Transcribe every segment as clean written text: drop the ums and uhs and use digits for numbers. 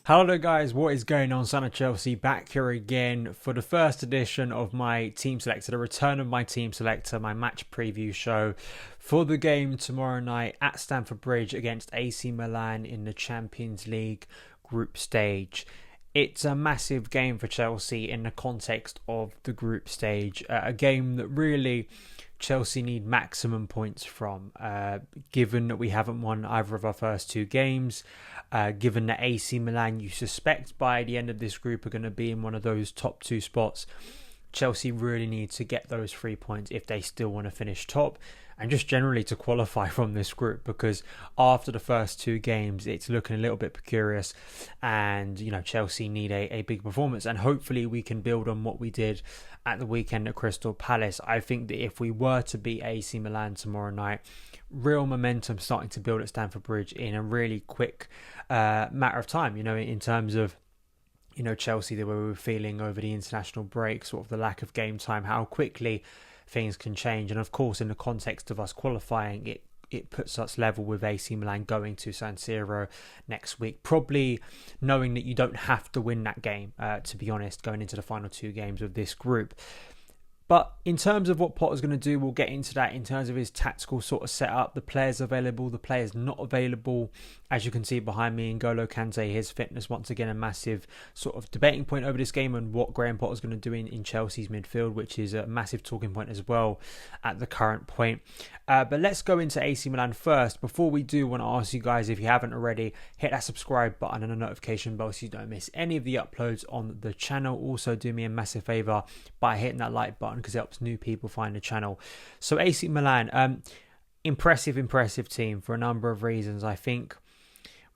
Hello there guys, what is going on? SonOfChelsea back here again for the first edition of my team selector, the return of my team selector, my match preview show for the game tomorrow night at Stamford Bridge against AC Milan in the Champions League group stage. It's a massive game for Chelsea in the context of the group stage, a game that really Chelsea need maximum points from, given that we haven't won either of our first two games, given that AC Milan you suspect by the end of this group are going to be in one of those top two spots. Chelsea really need to get those 3 points if they still want to finish top and just generally to qualify from this group, because after the first two games it's looking a little bit precarious and Chelsea need a big performance, and hopefully we can build on what we did at the weekend at Crystal Palace. I think that if we were to beat AC Milan tomorrow night, real momentum starting to build at Stamford Bridge in a really quick matter of time, in terms of Chelsea, the way we were feeling over the international break, sort of the lack of game time, how quickly things can change. And of course, in the context of us qualifying, it puts us level with AC Milan going to San Siro next week, probably knowing that you don't have to win that game, to be honest, going into the final two games of this group. But in terms of what Potter's going to do, we'll get into that in terms of his tactical sort of setup, the players available, the players not available. As you can see behind me, N'Golo Kante, his fitness, once again, a massive sort of debating point over this game, and what Graham Potter's going to do in Chelsea's midfield, which is a massive talking point as well at the current point. But let's go into AC Milan first. Before we do, I want to ask you guys, if you haven't already, hit that subscribe button and a notification bell so you don't miss any of the uploads on the channel. Also, do me a massive favour by hitting that like button, because it helps new people find the channel. So AC Milan, impressive team for a number of reasons. I think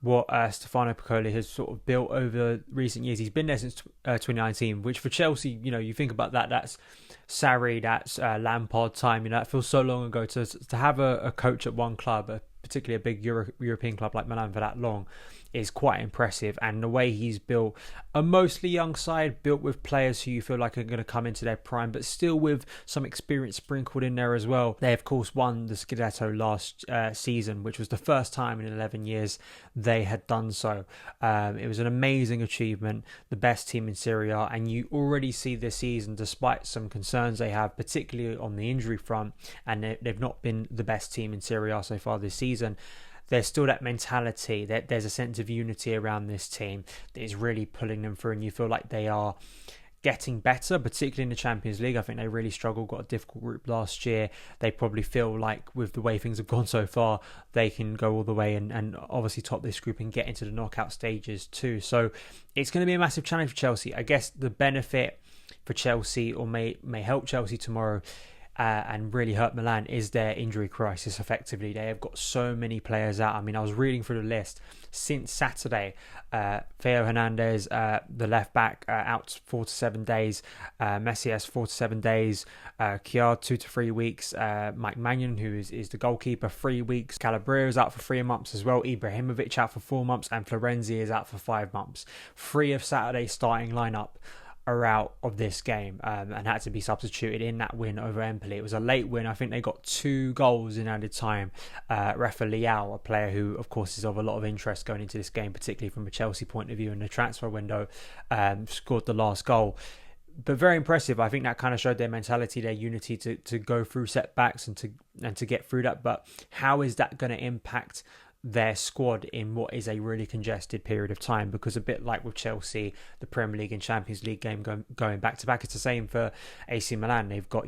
what Stefano Piccoli has sort of built over recent years. He's been there since 2019, which for Chelsea, you think about that, that's Sarri, that's Lampard time. That feels so long ago. To have a coach at one club, particularly a big European club like Milan, for that long is quite impressive. And the way he's built a mostly young side, built with players who you feel like are going to come into their prime, but still with some experience sprinkled in there as well. They of course won the Scudetto last season, which was the first time in 11 years they had done so. It was an amazing achievement, the best team in Serie A, and you already see this season, despite some concerns they have, particularly on the injury front, and they've not been the best team in Serie A so far this season, there's still that mentality, that there's a sense of unity around this team that is really pulling them through, and you feel like they are getting better, particularly in the Champions League. I think they really struggled, got a difficult group last year. They probably feel like with the way things have gone so far, they can go all the way and obviously top this group and get into the knockout stages too. So it's going to be a massive challenge for Chelsea. I guess the benefit for Chelsea, or may help Chelsea tomorrow, and really hurt Milan, is their injury crisis. Effectively, they have got so many players out. I mean, I was reading through the list since Saturday. Theo Hernandez, the left back, out 4 to 7 days. Messias 4 to 7 days. Kiar 2 to 3 weeks. Mike Mannion, who is the goalkeeper, 3 weeks. Calabria is out for 3 months as well. Ibrahimovic out for 4 months, and Florenzi is out for 5 months. 3 of Saturday's starting lineup are out of this game, and had to be substituted in that win over Empoli. It was a late win. I think they got 2 goals in added time. Rafa Leao, a player who of course is of a lot of interest going into this game, particularly from a Chelsea point of view in the transfer window, scored the last goal. But very impressive. I think that kind of showed their mentality, their unity to go through setbacks and to get through that. But how is that going to impact their squad in what is a really congested period of time? Because a bit like with Chelsea, the Premier League and Champions League game going back to back, it's the same for AC Milan. They've got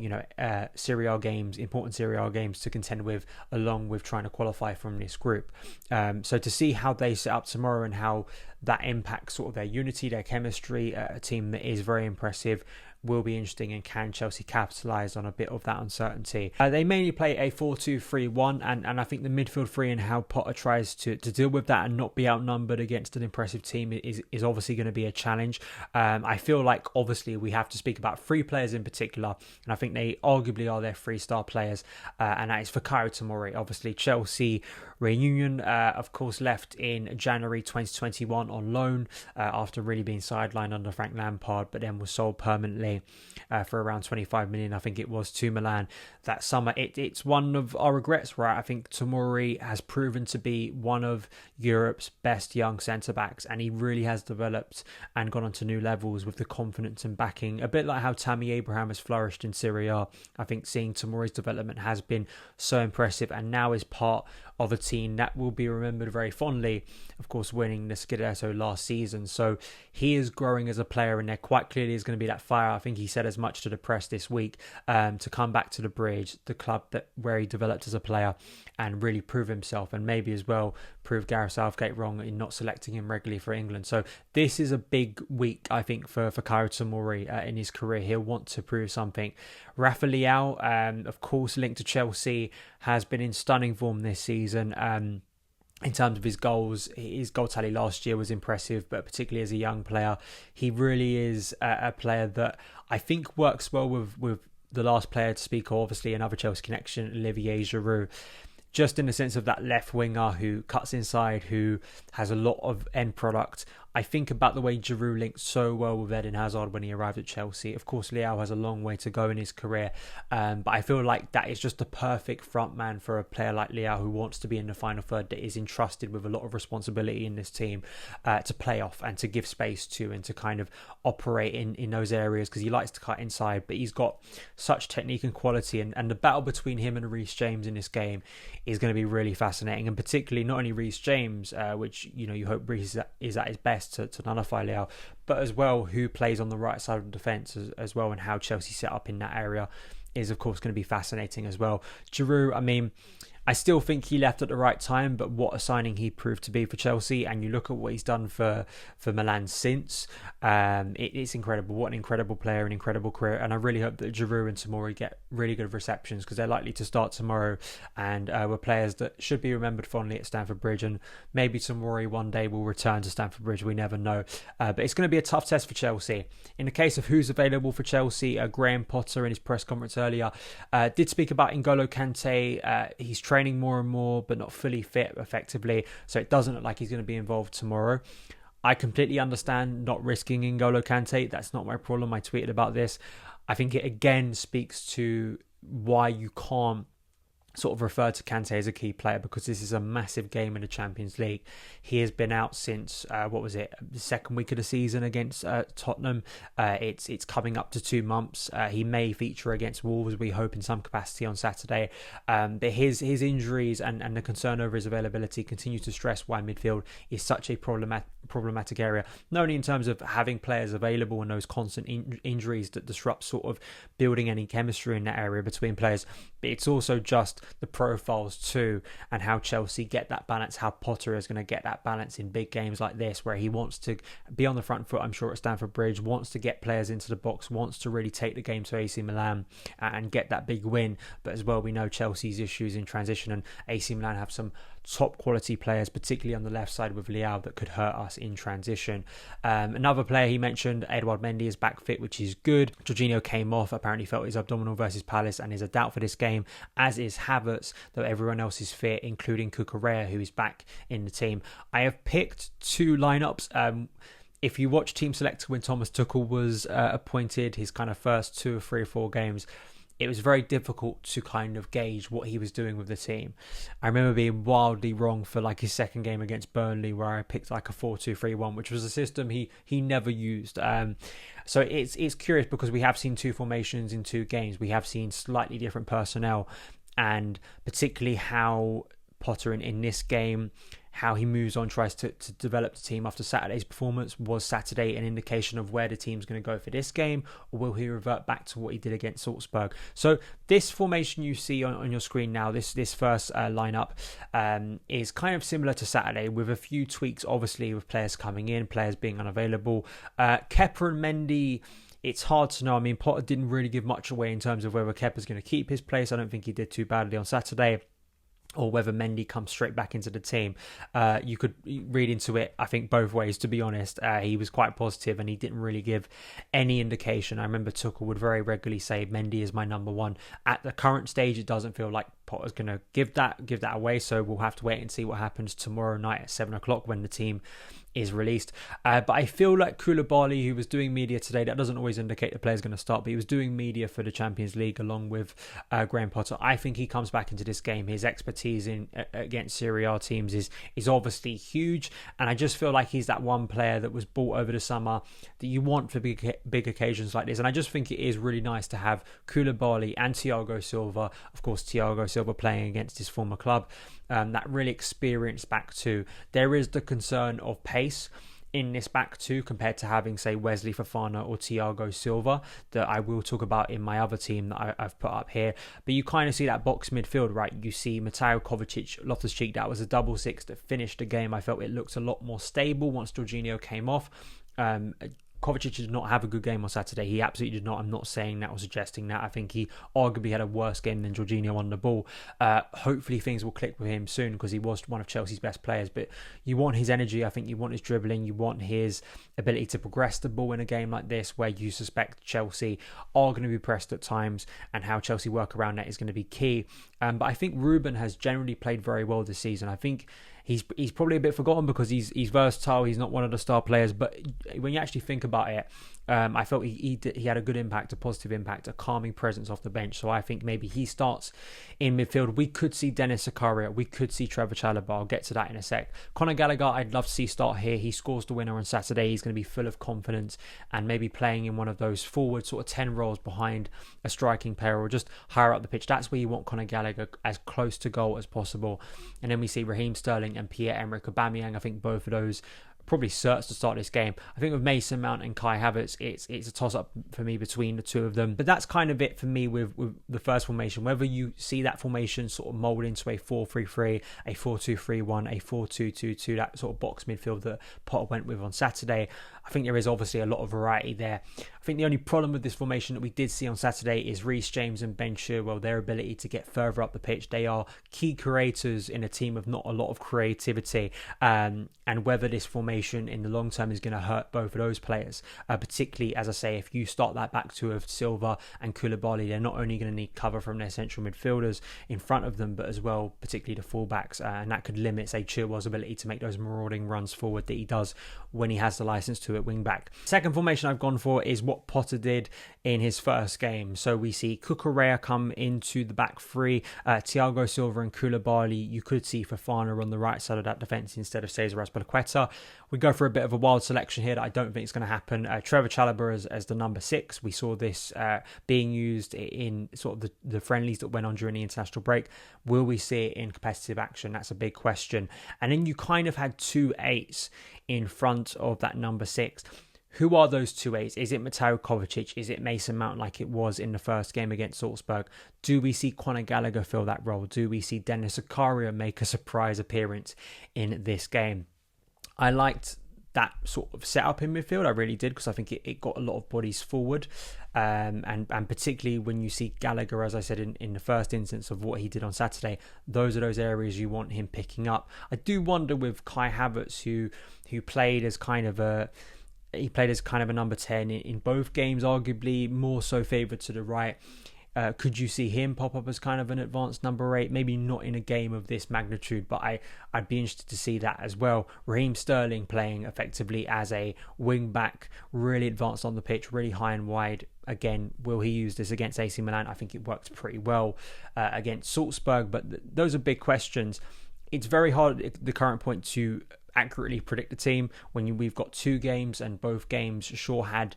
Serie A games, important Serie A games to contend with, along with trying to qualify from this group. So to see how they set up tomorrow and how that impacts sort of their unity, their chemistry, a team that is very impressive, will be interesting. And can Chelsea capitalise on a bit of that uncertainty? They mainly play a 4-2-3-1, and I think the midfield three and how Potter tries to deal with that and not be outnumbered against an impressive team is obviously going to be a challenge. I feel like obviously we have to speak about 3 players in particular, and I think they arguably are their 3-star players, and that is Fikayo Tomori. Obviously Chelsea reunion, of course, left in January 2021 on loan after really being sidelined under Frank Lampard, but then was sold permanently Kante for around 25 million, I think it was, to Milan that summer. It's one of our regrets, right? I think Tomori has proven to be one of Europe's best young centre-backs, and he really has developed and gone on to new levels with the confidence and backing, a bit like how Tammy Abraham has flourished in Serie A. I think seeing Tomori's development has been so impressive, and now is part of a team that will be remembered very fondly, of course, winning the Scudetto last season. So he is growing as a player, and there quite clearly is going to be that fire. I think he said as much to the press this week, to come back to the Bridge, the club where he developed as a player, and really prove himself, and maybe as well prove Gareth Southgate wrong in not selecting him regularly for England. So this is a big week, I think, for Kaio Tomori in his career. He'll want to prove something. Rafa Leão, of course, linked to Chelsea, has been in stunning form this season. In terms of his goals, his goal tally last year was impressive, but particularly as a young player, he really is a player that I think works well with the last player to speak of, obviously another Chelsea connection, Olivier Giroud. Just in the sense of that left winger who cuts inside, who has a lot of end product. I think about the way Giroud linked so well with Eden Hazard when he arrived at Chelsea. Of course, Leão has a long way to go in his career, but I feel like that is just the perfect front man for a player like Leão, who wants to be in the final third, that is entrusted with a lot of responsibility in this team, to play off and to give space to, and to kind of operate in those areas, because he likes to cut inside, but he's got such technique and quality, and the battle between him and Reece James in this game is going to be really fascinating, and particularly not only Reece James, which you hope Reece is at his best to nullify Leão, but as well who plays on the right side of the defence as well, and how Chelsea set up in that area is of course going to be fascinating as well. Giroud, I mean, I still think he left at the right time, but what a signing he proved to be for Chelsea. And you look at what he's done for Milan since. It's incredible. What an incredible player, an incredible career. And I really hope that Giroud and Tomori get really good receptions, because they're likely to start tomorrow, and were players that should be remembered fondly at Stamford Bridge. And maybe Tomori one day will return to Stamford Bridge. We never know. But it's going to be a tough test for Chelsea. In the case of who's available for Chelsea, Graham Potter in his press conference earlier did speak about N'Golo Kante. He's training more and more, but not fully fit effectively, so it doesn't look like he's going to be involved tomorrow. I completely understand not risking N'Golo Kante. That's not my problem. I tweeted about this. I think it again speaks to why you can't sort of refer to Kante as a key player, because this is a massive game in the Champions League. He has been out since the second week of the season against Tottenham. It's coming up to 2 months. He may feature against Wolves, we hope, in some capacity on Saturday. But his injuries and the concern over his availability continue to stress why midfield is such a problematic area, not only in terms of having players available and those constant injuries that disrupt sort of building any chemistry in that area between players, but it's also just the profiles too, and how Chelsea get that balance, how Potter is going to get that balance in big games like this, where he wants to be on the front foot, I'm sure, at Stamford Bridge, wants to get players into the box, wants to really take the game to AC Milan and get that big win. But as well, we know Chelsea's issues in transition, and AC Milan have some top quality players, particularly on the left side with Leão, that could hurt us in transition. Another player he mentioned, Edouard Mendy, is back fit, which is good. Jorginho came off, apparently felt his abdominal versus Palace, and is a doubt for this game, as is Havertz, though everyone else is fit, including Cucurella, who is back in the team. I have picked 2 lineups. If you watch Team Selector when Thomas Tuchel was appointed, his kind of first 2 or 3 or 4 games, it was very difficult to kind of gauge what he was doing with the team. I remember being wildly wrong for like his second game against Burnley, where I picked like a 4-2-3-1, which was a system he never used. So it's curious, because we have seen 2 formations in 2 games. We have seen slightly different personnel, and particularly how Potter in this game, how he moves on, tries to develop the team after Saturday's performance. Was Saturday an indication of where the team's going to go for this game, or will he revert back to what he did against Salzburg? So this formation you see on your screen now, this first lineup, is kind of similar to Saturday, with a few tweaks, obviously, with players coming in, players being unavailable. Kepa and Mendy, it's hard to know. I mean, Potter didn't really give much away in terms of whether Kepa's going to keep his place. I don't think he did too badly on Saturday, or whether Mendy comes straight back into the team. You could read into it, I think, both ways, to be honest. He was quite positive, and he didn't really give any indication. I remember Tuchel would very regularly say, Mendy is my number 1. At the current stage, it doesn't feel like Potter's going to give that away. So we'll have to wait and see what happens tomorrow night at 7 o'clock when the team is released. But I feel like Koulibaly, who was doing media today, that doesn't always indicate the player's going to start, but he was doing media for the Champions League along with Graham Potter. I think he comes back into this game. His expertise in against Serie A teams is obviously huge, and I just feel like he's that one player that was bought over the summer that you want for big occasions like this. And I just think it is really nice to have Koulibaly and Thiago Silva, of course Thiago Silva playing against his former club, that really experienced back two. There is the concern of pace in this back two compared to having, say, Wesley Fofana or Thiago Silva, that I will talk about in my other team that I've put up here. But you kind of see that box midfield, right? You see Mateo Kovacic, Loftus-Cheek, that was a double six that finished the game. I felt it looked a lot more stable once Jorginho came off. Kovacic did not have a good game on Saturday. He absolutely did not. I'm not saying that or suggesting that. I think he arguably had a worse game than Jorginho on the ball. Hopefully things will click with him soon because he was one of Chelsea's best players. But you want his energy. I think you want his dribbling. You want his ability to progress the ball in a game like this where you suspect Chelsea are going to be pressed at times, and how Chelsea work around that is going to be key. But I think Ruben has generally played very well this season. I think he's probably a bit forgotten because he's versatile. He's not one of the star players, but when you actually think about it, I felt he had a good impact, a positive impact, a calming presence off the bench. So I think maybe he starts in midfield. We could see Dennis Zakaria. We could see Trevor Chalobah. I'll get to that in a sec. Conor Gallagher, I'd love to see start here. He scores the winner on Saturday. He's going to be full of confidence and maybe playing in one of those forward sort of 10 roles behind a striking player or just higher up the pitch. That's where you want Conor Gallagher as close to goal as possible. And then we see Raheem Sterling and Pierre-Emerick Aubameyang. I think both of those probably certs to start this game. I think with Mason Mount and Kai Havertz, it's a toss-up for me between the two of them. But that's kind of it for me with the first formation. Whether you see that formation sort of mould into a 4-3-3, a 4-2-3-1, a 4-2-2-2, that sort of box midfield that Potter went with on Saturday, I think there is obviously a lot of variety there. I think the only problem with this formation that we did see on Saturday is Reece James and Ben Chilwell, their ability to get further up the pitch. They are key creators in a team of not a lot of creativity, and whether this formation in the long term is going to hurt both of those players, particularly, as I say, if you start that back two of Silva and Koulibaly, they're not only going to need cover from their central midfielders in front of them, but as well, particularly the fullbacks, and that could limit, say, Chilwell's ability to make those marauding runs forward that he does when he has the license to at wing back. Second formation I've gone for is what Potter did in his first game. So we see Cucurella come into the back three, Thiago Silva and Koulibaly. You could see Fofana on the right side of that defence instead of Cesar Azpilicueta. We go for a bit of a wild selection here that I don't think is going to happen. Trevor Chalobah as the number 6. We saw this being used in sort of the friendlies that went on during the international break. Will we see it in competitive action? That's a big question. And then you kind of had 2 8s in front of that number 6. Who are those 2 8s? Is it Mateo Kovacic? Is it Mason Mount like it was in the first game against Salzburg? Do we see Conor Gallagher fill that role? Do we see Dennis Zakaria make a surprise appearance in this game? I liked that sort of setup in midfield. I really did, because I think it got a lot of bodies forward. And particularly when you see Gallagher, as I said in the first instance of what he did on Saturday, those are those areas you want him picking up. I do wonder with Kai Havertz, who played as kind of a number 10 in both games, arguably more so favoured to the right. Could you see him pop up as kind of an advanced number 8? Maybe not in a game of this magnitude, but I'd be interested to see that as well. Raheem Sterling playing effectively as a wing back, really advanced on the pitch, really high and wide. Again, will he use this against AC Milan? I think it worked pretty well against Salzburg, but those are big questions. It's very hard at the current point to accurately predict the team when we've got 2 games, and both games sure had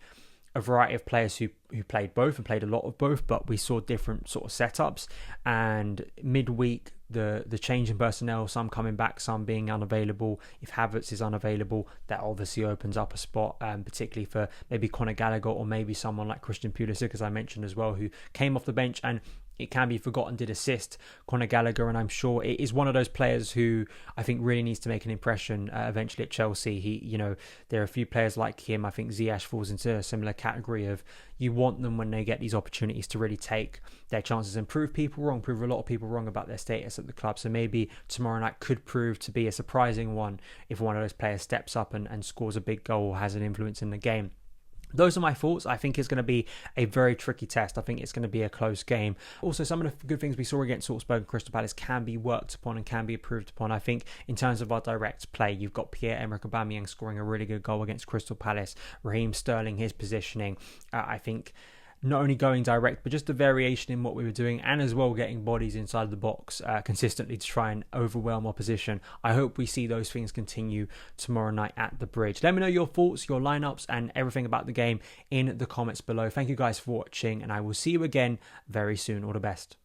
a variety of players who played both and played a lot of both, but we saw different sort of setups. And midweek, the change in personnel, some coming back, some being unavailable. If Havertz is unavailable, that obviously opens up a spot, particularly for maybe Conor Gallagher or maybe someone like Christian Pulisic, as I mentioned as well, who came off the bench and it can be forgotten did assist Conor Gallagher, and I'm sure it is one of those players who I think really needs to make an impression eventually at Chelsea. There are a few players like him. I think Ziyech falls into a similar category of you want them when they get these opportunities to really take their chances and prove a lot of people wrong about their status at the club. So maybe tomorrow night could prove to be a surprising one if one of those players steps up and scores a big goal or has an influence in the game. Those are my thoughts. I think it's going to be a very tricky test. I think it's going to be a close game. Also, some of the good things we saw against Salzburg and Crystal Palace can be worked upon and can be improved upon. I think in terms of our direct play, you've got Pierre-Emerick Aubameyang scoring a really good goal against Crystal Palace. Raheem Sterling, his positioning, I think not only going direct, but just the variation in what we were doing, and as well getting bodies inside the box consistently to try and overwhelm opposition. I hope we see those things continue tomorrow night at the Bridge. Let me know your thoughts, your lineups, and everything about the game in the comments below. Thank you guys for watching, and I will see you again very soon. All the best.